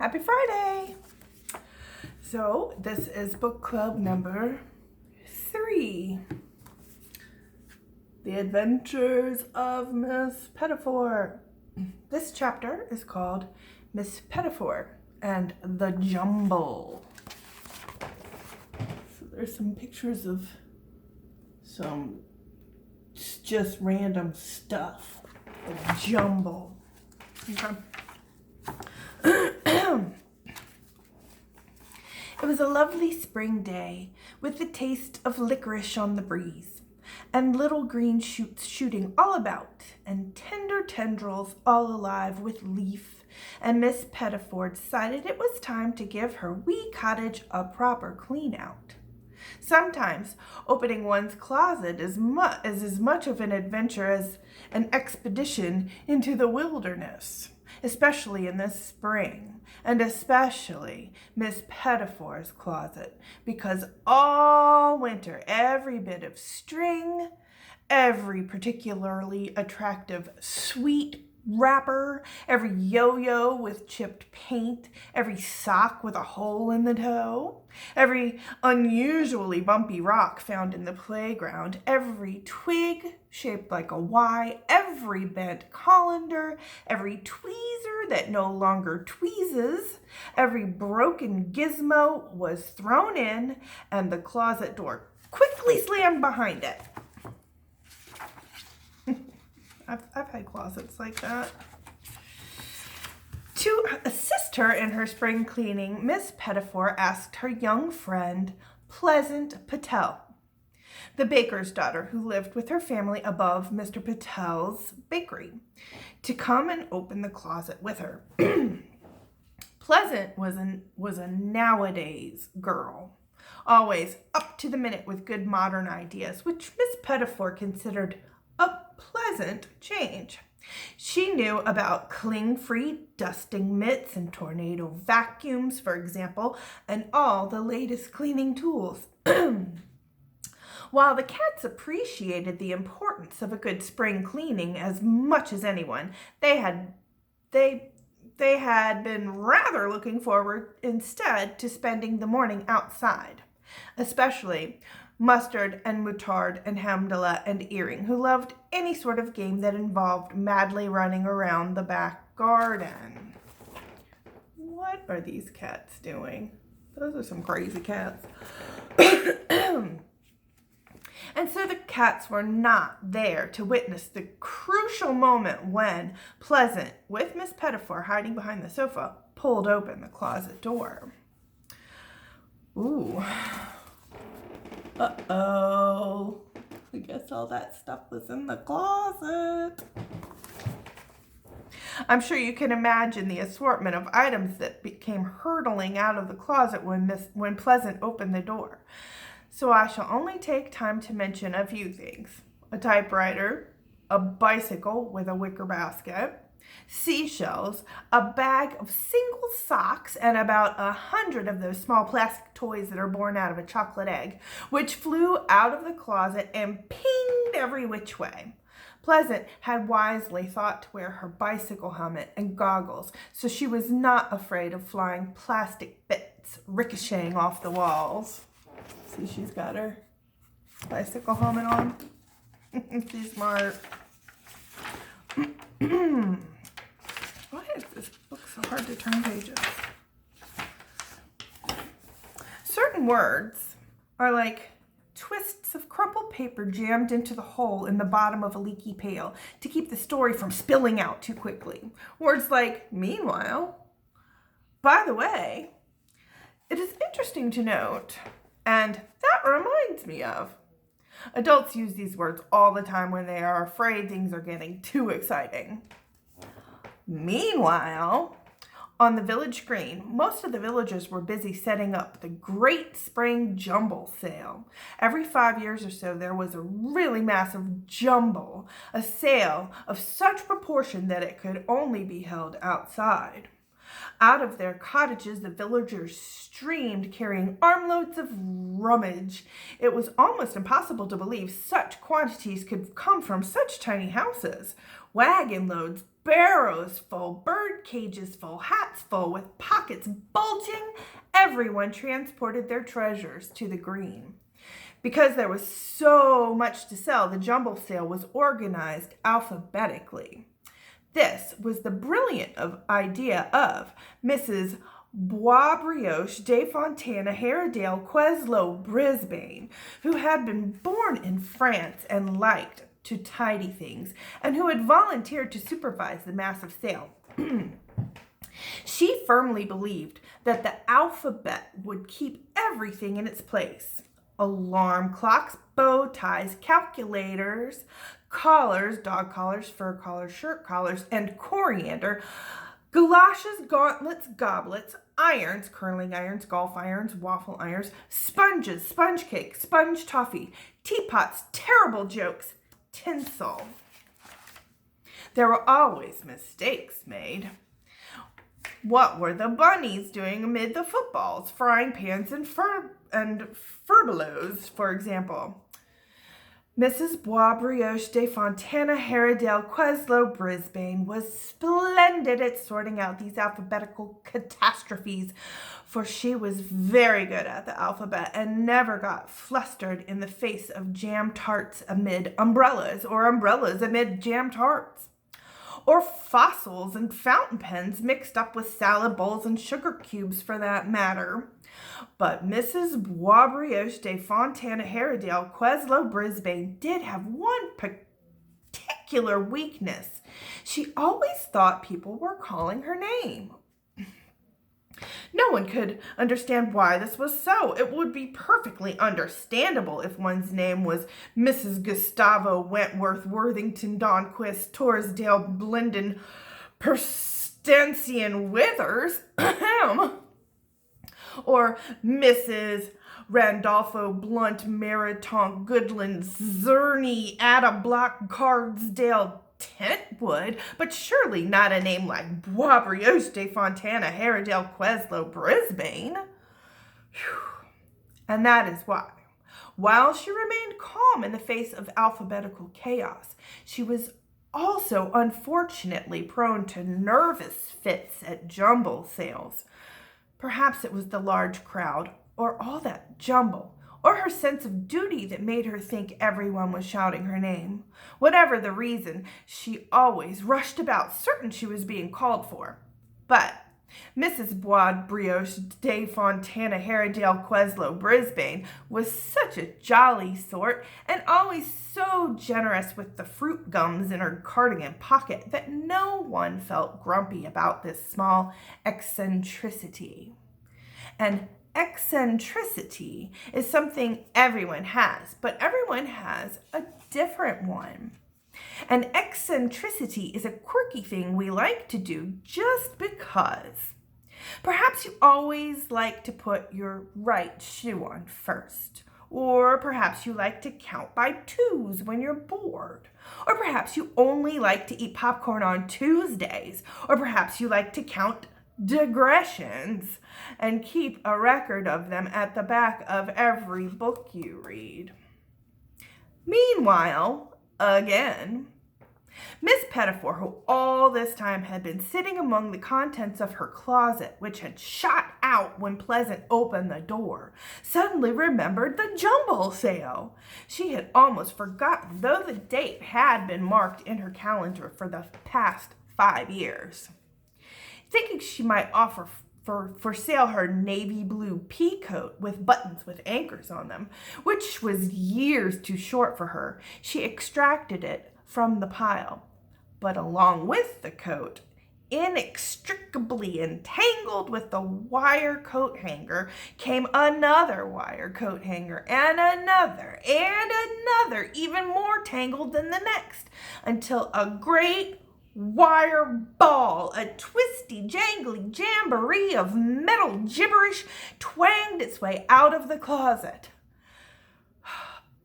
Happy Friday! So this is book club number 3. The Adventures of Miss Petitfour. This chapter is called Miss Petitfour and the Jumble. So there's some pictures of some just random stuff. The Jumble. Okay. It was a lovely spring day, with the taste of licorice on the breeze, and little green shoots shooting all about, and tender tendrils all alive with leaf, and Miss Petitfour decided it was time to give her wee cottage a proper clean-out. Sometimes opening one's closet is as much of an adventure as an expedition into the wilderness, especially in the spring, and especially Miss Petitfour's closet, because all winter every bit of string, every particularly attractive sweet wrapper, every yo-yo with chipped paint, every sock with a hole in the toe, every unusually bumpy rock found in the playground, every twig shaped like a Y, every bent colander, every tweezer that no longer tweezes, every broken gizmo was thrown in, and the closet door quickly slammed behind it. I've had closets like that. To assist her in her spring cleaning, Miss Petitfour asked her young friend, Pleasant Patel, the baker's daughter who lived with her family above Mr. Patel's bakery, to come and open the closet with her. Pleasant was a nowadays girl, always up to the minute with good modern ideas, which Miss Petitfour considered a pleasant change. She knew about cling-free dusting mitts and tornado vacuums, for example, and all the latest cleaning tools. While the cats appreciated the importance of a good spring cleaning as much as anyone, they had been rather looking forward instead to spending the morning outside, especially Mustard and Mutard and Hamdallah and Earring, who loved any sort of game that involved madly running around the back garden. What are these cats doing? Those are some crazy cats. And so the cats were not there to witness the crucial moment when Pleasant, with Miss Petitfour hiding behind the sofa, pulled open the closet door. Ooh. Uh-oh. I guess all that stuff was in the closet. I'm sure you can imagine the assortment of items that came hurtling out of the closet when Pleasant opened the door. So I shall only take time to mention a few things. A typewriter, a bicycle with a wicker basket, seashells, a bag of single socks, and about 100 of those small plastic toys that are born out of a chocolate egg, which flew out of the closet and pinged every which way. Pleasant had wisely thought to wear her bicycle helmet and goggles, so she was not afraid of flying plastic bits ricocheting off the walls. See, she's got her bicycle helmet on. She's smart. Why is this book so hard to turn pages? Certain words are like twists of crumpled paper jammed into the hole in the bottom of a leaky pail to keep the story from spilling out too quickly. Words like meanwhile, by the way. It is interesting to note, and that reminds me of. Adults use these words all the time when they are afraid things are getting too exciting. Meanwhile, on the village green, most of the villagers were busy setting up the great spring jumble sale. Every 5 years or so, there was a really massive jumble, a sale of such proportion that it could only be held outside. Out of their cottages, the villagers streamed, carrying armloads of rummage. It was almost impossible to believe such quantities could come from such tiny houses. Wagon loads, barrows full, bird cages full, hats full, with pockets pockets bulging, everyone transported their treasures to the green. Because there was so much to sell, the jumble sale was organized alphabetically. This was the brilliant idea of Mrs. Boisbrioche de Fontana Haredale Queslow Brisbane, who had been born in France and liked to tidy things, and who had volunteered to supervise the massive sale. She firmly believed that the alphabet would keep everything in its place. Alarm clocks, bow ties, calculators, collars, dog collars, fur collars, shirt collars, and coriander, galoshes, gauntlets, goblets, irons, curling irons, golf irons, waffle irons, sponges, sponge cake, sponge toffee, teapots, terrible jokes, tinsel. There were always mistakes made. What were the bunnies doing amid the footballs, frying pans, and furbelows, for example? Mrs. Boisbrioche de Fontana Haredale Queslow Brisbane was splendid at sorting out these alphabetical catastrophes, for she was very good at the alphabet and never got flustered in the face of jam tarts amid umbrellas, or umbrellas amid jam tarts, or fossils and fountain pens mixed up with salad bowls and sugar cubes for that matter. But Mrs. Boisbrioche de Fontana Haredale Queslow Brisbane did have one particular weakness. She always thought people were calling her name. No one could understand why this was so. It would be perfectly understandable if one's name was Mrs. Gustavo Wentworth Worthington Donquist Torresdale Blendon Perstancian Withers, or Mrs. Randolpho Blunt Meriton Goodland Zerny Ada Block Cardsdale Tentwood, but surely not a name like Boisbrioche de Fontana Haredale Queslow Brisbane. Whew. And that is why, while she remained calm in the face of alphabetical chaos, she was also unfortunately prone to nervous fits at jumble sales. Perhaps it was the large crowd, or all that jumble, or her sense of duty that made her think everyone was shouting her name. Whatever the reason, she always rushed about, certain she was being called for. But Mrs. Boisbrioche de Fontana Haredale Queslow Brisbane was such a jolly sort, and always so generous with the fruit gums in her cardigan pocket, that no one felt grumpy about this small eccentricity. And eccentricity is something everyone has, but everyone has a different one. And eccentricity is a quirky thing we like to do just because. Perhaps you always like to put your right shoe on first. Or perhaps you like to count by twos when you're bored. Or perhaps you only like to eat popcorn on Tuesdays. Or perhaps you like to count digressions and keep a record of them at the back of every book you read. Meanwhile, again, Miss Petitfour, who all this time had been sitting among the contents of her closet, which had shot out when Pleasant opened the door, suddenly remembered the jumble sale. She had almost forgotten, though the date had been marked in her calendar for the past 5 years. Thinking she might offer for sale her navy blue pea coat with buttons with anchors on them, which was years too short for her, she extracted it from the pile. But along with the coat, inextricably entangled with the wire coat hanger, came another wire coat hanger, and another, even more tangled than the next, until a great wire ball, a twisty, jangly jamboree of metal gibberish, twanged its way out of the closet.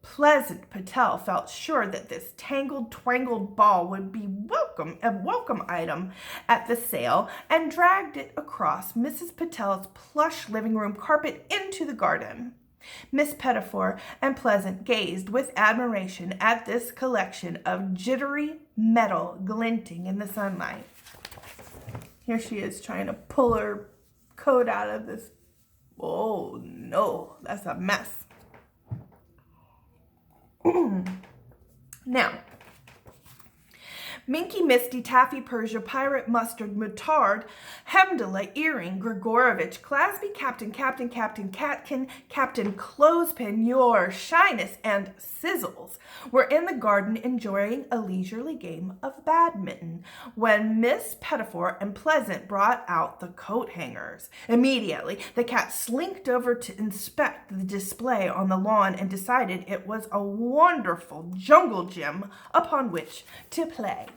Pleasant Patel felt sure that this tangled, twangled ball would be a welcome item at the sale, and dragged it across Mrs. Patel's plush living room carpet into the garden. Miss Petitfour and Pleasant gazed with admiration at this collection of jittery metal glinting in the sunlight. Here she is trying to pull her coat out of this. Oh no, that's a mess. Now, Minky, Misty, Taffy, Persia, Pirate, Mustard, Mutard, Hemdala, Earring, Grigorovich, Clasby, Captain, Catkin, Captain Clothespin, Your Shyness, and Sizzles were in the garden enjoying a leisurely game of badminton when Miss Petitfour and Pleasant brought out the coat hangers. Immediately, the cat slinked over to inspect the display on the lawn and decided it was a wonderful jungle gym upon which to play.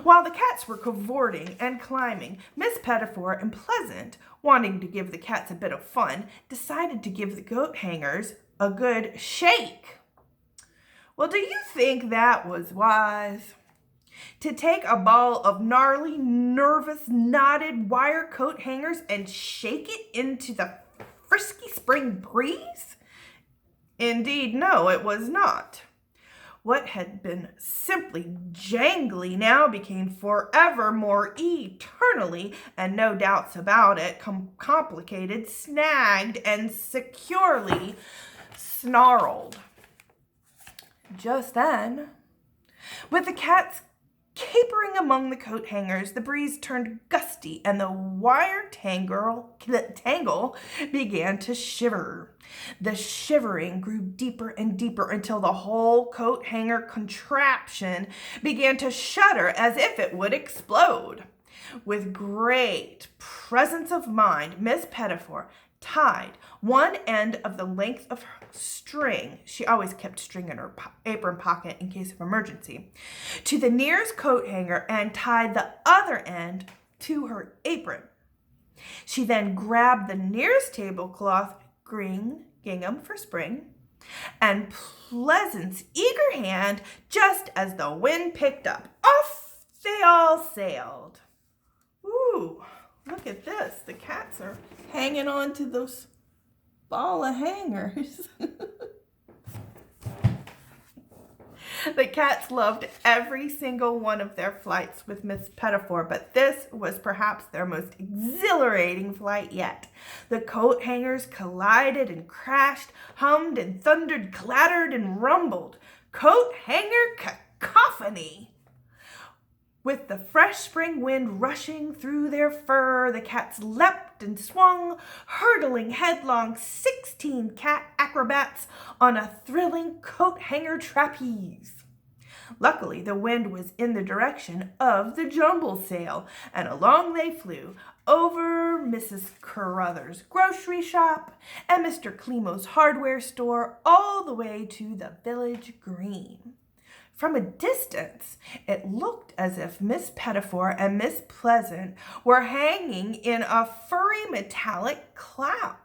While the cats were cavorting and climbing, Miss Petitfour and Pleasant, wanting to give the cats a bit of fun, decided to give the coat hangers a good shake. Well, do you think that was wise? To take a ball of gnarly, nervous, knotted wire coat hangers and shake it into the frisky spring breeze? Indeed, no, it was not. What had been simply jangly now became forever more eternally, and no doubts about it, complicated, snagged, and securely snarled. Just then, with the cats capering among the coat hangers, the breeze turned gusty and the wire tangle began to shiver. The shivering grew deeper and deeper until the whole coat hanger contraption began to shudder as if it would explode. With great presence of mind, Miss Petitfour tied one end of the length of her string, she always kept string in her apron pocket in case of emergency, to the nearest coat hanger and tied the other end to her apron. She then grabbed the nearest tablecloth, green gingham for spring, and Pleasant's eager hand just as the wind picked up. Off they all sailed. Ooh, look at this. The cats are hanging on to those ball of hangers. The cats loved every single one of their flights with Miss Petitfour, but this was perhaps their most exhilarating flight yet. The coat hangers collided and crashed, hummed and thundered, clattered and rumbled. Coat hanger cacophony. With the fresh spring wind rushing through their fur, the cats leapt and swung, hurtling headlong 16 cat acrobats on a thrilling coat hanger trapeze. Luckily, the wind was in the direction of the Jumble sale, and along they flew over Mrs. Carruthers' grocery shop and Mr. Climo's hardware store, all the way to the village green. From a distance, it looked as if Miss Petitfour and Miss Pleasant were hanging in a furry metallic cloud.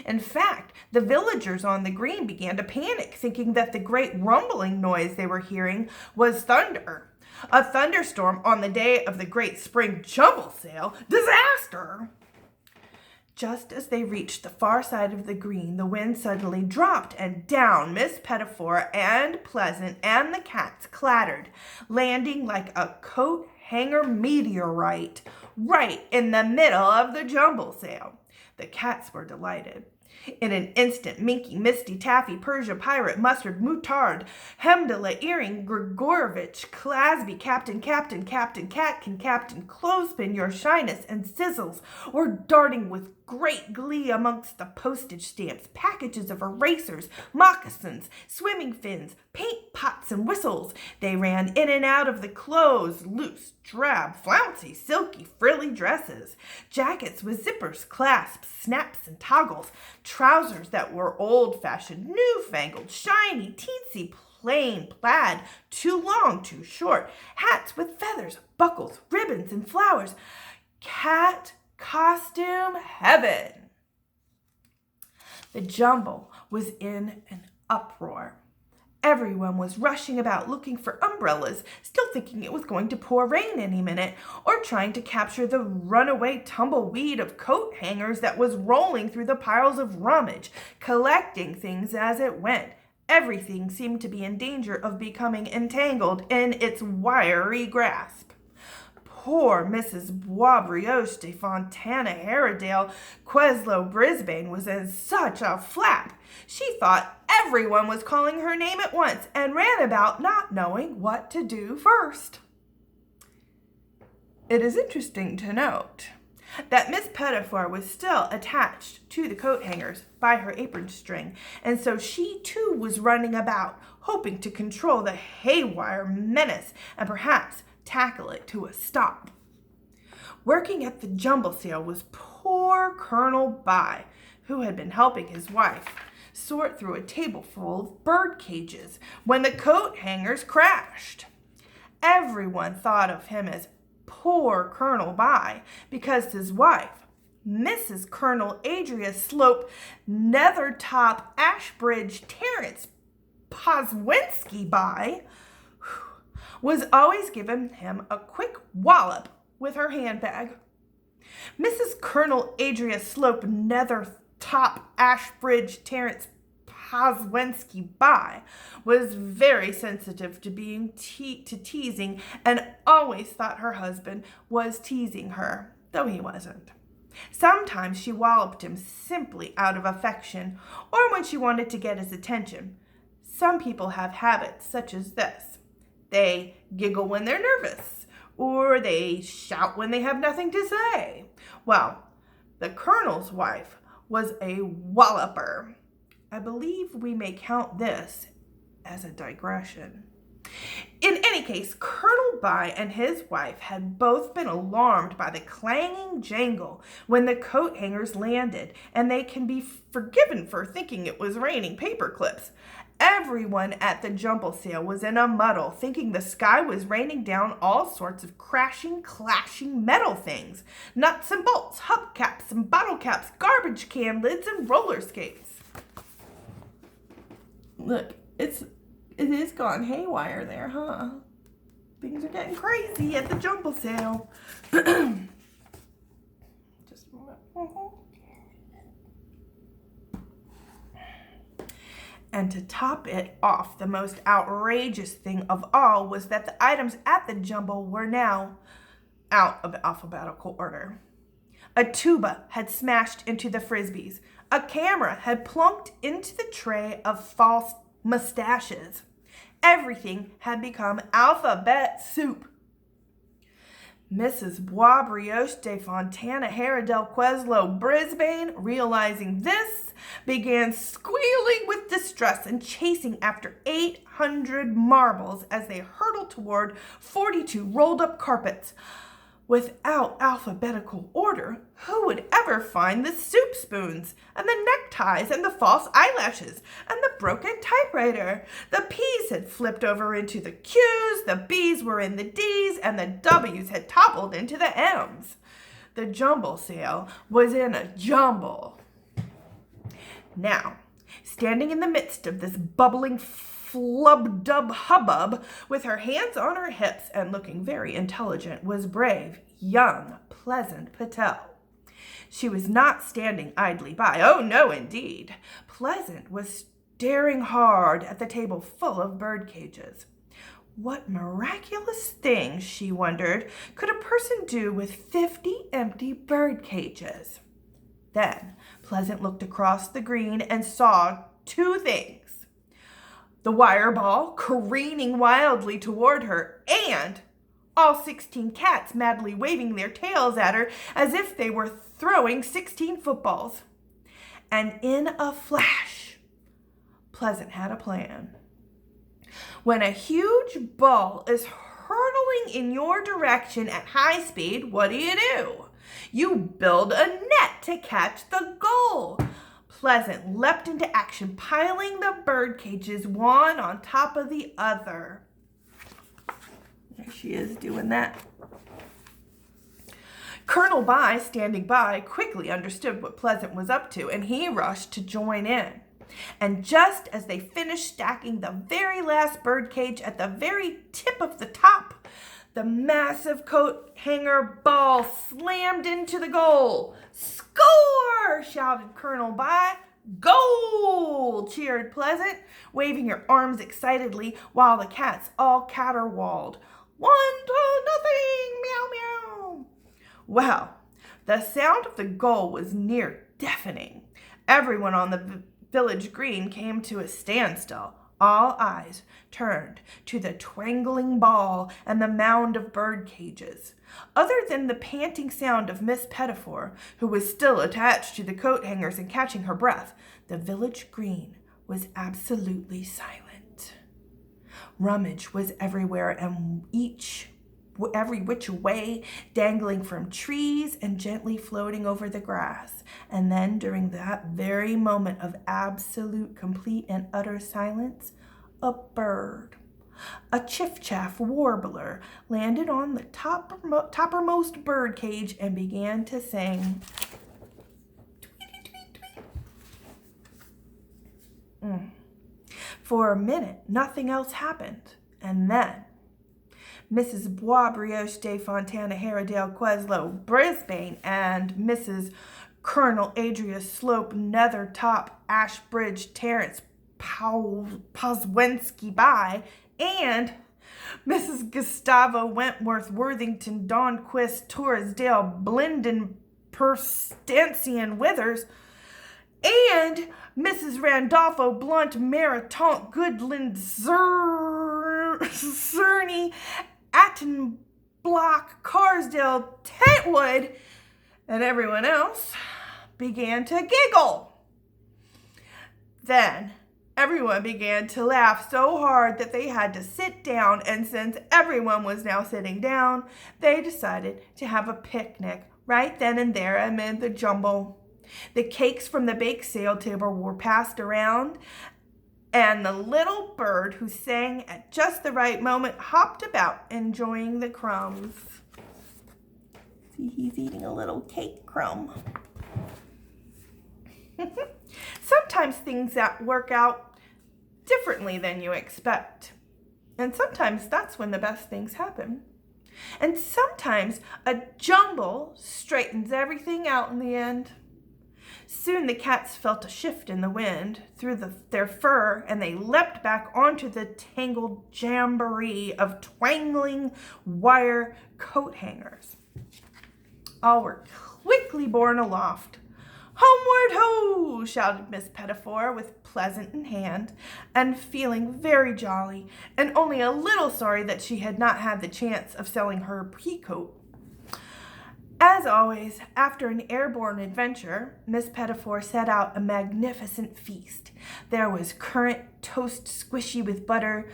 In fact, the villagers on the green began to panic, thinking that the great rumbling noise they were hearing was thunder. A thunderstorm on the day of the great spring Jumble sale. Disaster! Just as they reached the far side of the green, the wind suddenly dropped, and down Miss Petitfour and Pleasant and the cats clattered, landing like a coat hanger meteorite right in the middle of the Jumble sale. The cats were delighted. In an instant, Minky, Misty, Taffy, Persia, Pirate, Mustard, Mutard, Hemdala, Earring, Grigorovich, Clasby, Captain, Catkin, Captain Clothespin, Your Shyness, and Sizzles were darting with great glee amongst the postage stamps, packages of erasers, moccasins, swimming fins, paint pots, and whistles. They ran in and out of the clothes, loose, drab, flouncy, silky, frilly dresses, jackets with zippers, clasps, snaps, and toggles, trousers that were old-fashioned, newfangled, shiny, teensy, plain plaid, too long, too short, hats with feathers, buckles, ribbons, and flowers. Cat costume heaven. The Jumble was in an uproar. Everyone was rushing about looking for umbrellas, still thinking it was going to pour rain any minute, or trying to capture the runaway tumbleweed of coat hangers that was rolling through the piles of rummage, collecting things as it went. Everything seemed to be in danger of becoming entangled in its wiry grasp. Poor Mrs. Boisbrioche de Fontana Haredale Queslow Brisbane was in such a flap. She thought everyone was calling her name at once and ran about not knowing what to do first. It is interesting to note that Miss Petitfour was still attached to the coat hangers by her apron string, and so she too was running about, hoping to control the haywire menace and perhaps tackle it to a stop. Working at the Jumble sale was poor Colonel By, who had been helping his wife sort through a table full of bird cages when the coat hangers crashed. Everyone thought of him as poor Colonel By because his wife, Mrs. Colonel Adria Slope Nethertop Ashbridge Terence Poswensky By, was always giving him a quick wallop with her handbag. Mrs. Colonel Adria Slope Nethertop Ashbridge Terence Poswensky By was very sensitive to being teasing and always thought her husband was teasing her, though he wasn't. Sometimes she walloped him simply out of affection or when she wanted to get his attention. Some people have habits such as this. They giggle when they're nervous, or they shout when they have nothing to say. Well, the Colonel's wife was a walloper. I believe we may count this as a digression. In any case, Colonel By and his wife had both been alarmed by the clanging jangle when the coat hangers landed, and they can be forgiven for thinking it was raining paper clips. Everyone at the Jumble sale was in a muddle, thinking the sky was raining down all sorts of crashing, clashing metal things. Nuts and bolts, hubcaps and bottle caps, garbage can lids and roller skates. Look, it is gone haywire there, huh? Things are getting crazy at the Jumble sale. Just a moment. And to top it off, the most outrageous thing of all was that the items at the Jumble were now out of alphabetical order. A tuba had smashed into the frisbees. A camera had plunked into the tray of false mustaches. Everything had become alphabet soup. Mrs. Boisbrioche de Fontana Haredale Queslow Brisbane, realizing this, began squealing with distress and chasing after 800 marbles as they hurtled toward 42 rolled-up carpets. Without alphabetical order, who would ever find the soup spoons and the neckties and the false eyelashes and the broken typewriter? The P's had flipped over into the Q's, the B's were in the D's, and the W's had toppled into the M's. The Jumble sale was in a jumble. Now, standing in the midst of this bubbling flub-dub hubbub, with her hands on her hips and looking very intelligent, was brave, young, pleasant Patel. She was not standing idly by. Oh, no, indeed. Pleasant was staring hard at the table full of bird cages. What miraculous thing, she wondered, could a person do with 50 empty bird cages? Then Pleasant looked across the green and saw two things. The wire ball careening wildly toward her, and all 16 cats madly waving their tails at her as if they were throwing 16 footballs. And in a flash, Pleasant had a plan. When a huge ball is hurtling in your direction at high speed, what do? You build a net to catch the goal. Pleasant leapt into action, piling the bird cages one on top of the other. There she is doing that. Colonel By, standing by, quickly understood what Pleasant was up to, and he rushed to join in. And just as they finished stacking the very last bird cage at the very tip of the top, the massive coat hanger ball slammed into the goal. "Score!" shouted Colonel By. "Goal!" cheered Pleasant, waving her arms excitedly while the cats all caterwauled. 1-0, meow meow. Well, the sound of the goal was near deafening. Everyone on the village green came to a standstill. All eyes turned to the twangling ball and the mound of bird cages. Other than the panting sound of Miss Petitfour, who was still attached to the coat hangers and catching her breath, the village green was absolutely silent. Rummage was everywhere and every which way, dangling from trees and gently floating over the grass. And then, during that very moment of absolute, complete, and utter silence, a bird, a chiff-chaff warbler, landed on the toppermost bird cage and began to sing. For a minute, nothing else happened, and then Mrs. Boisbrioche de Fontana Haredale Queslow Brisbane and Mrs. Colonel Adria Slope Nethertop Ashbridge Terrence Poswensky By and Mrs. Gustavo Wentworth Worthington Donquist Torresdale Blinden Perstancian Withers and Mrs. Randolpho Blunt Meritant Goodland Cerny Attenblock Carsdale Tentwood and everyone else began to giggle. Then everyone began to laugh so hard that they had to sit down, and since everyone was now sitting down, they decided to have a picnic right then and there amid the jumble. The cakes from the bake sale table were passed around, and the little bird who sang at just the right moment hopped about, enjoying the crumbs. See, he's eating a little cake crumb. Sometimes things that work out differently than you expect. And sometimes that's when the best things happen. And sometimes a jumble straightens everything out in the end. Soon the cats felt a shift in the wind through their fur, and they leapt back onto the tangled jamboree of twangling wire coat hangers. All were quickly borne aloft. "Homeward ho!" shouted Miss Petitfour with pleasant in hand, and feeling very jolly, and only a little sorry that she had not had the chance of selling her petticoat. As always, after an airborne adventure, Miss Petitfour set out a magnificent feast. There was currant toast squishy with butter,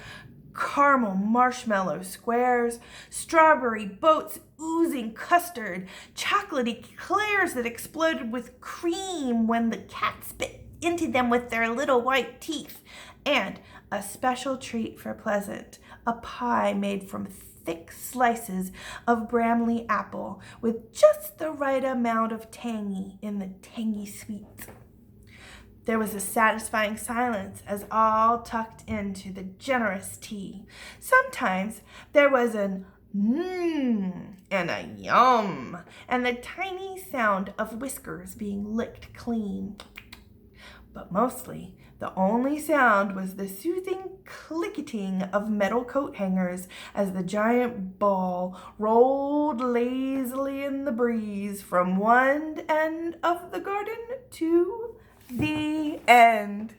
caramel marshmallow squares, strawberry boats oozing custard, chocolatey eclairs that exploded with cream when the cats bit into them with their little white teeth, and a special treat for Pleasant, a pie made from thick slices of Bramley apple with just the right amount of tangy in the tangy sweet. There was a satisfying silence as all tucked into the generous tea. Sometimes there was an and a yum, and the tiny sound of whiskers being licked clean. But mostly, the only sound was the soothing clicketing of metal coat hangers as the giant ball rolled lazily in the breeze from one end of the garden to the end.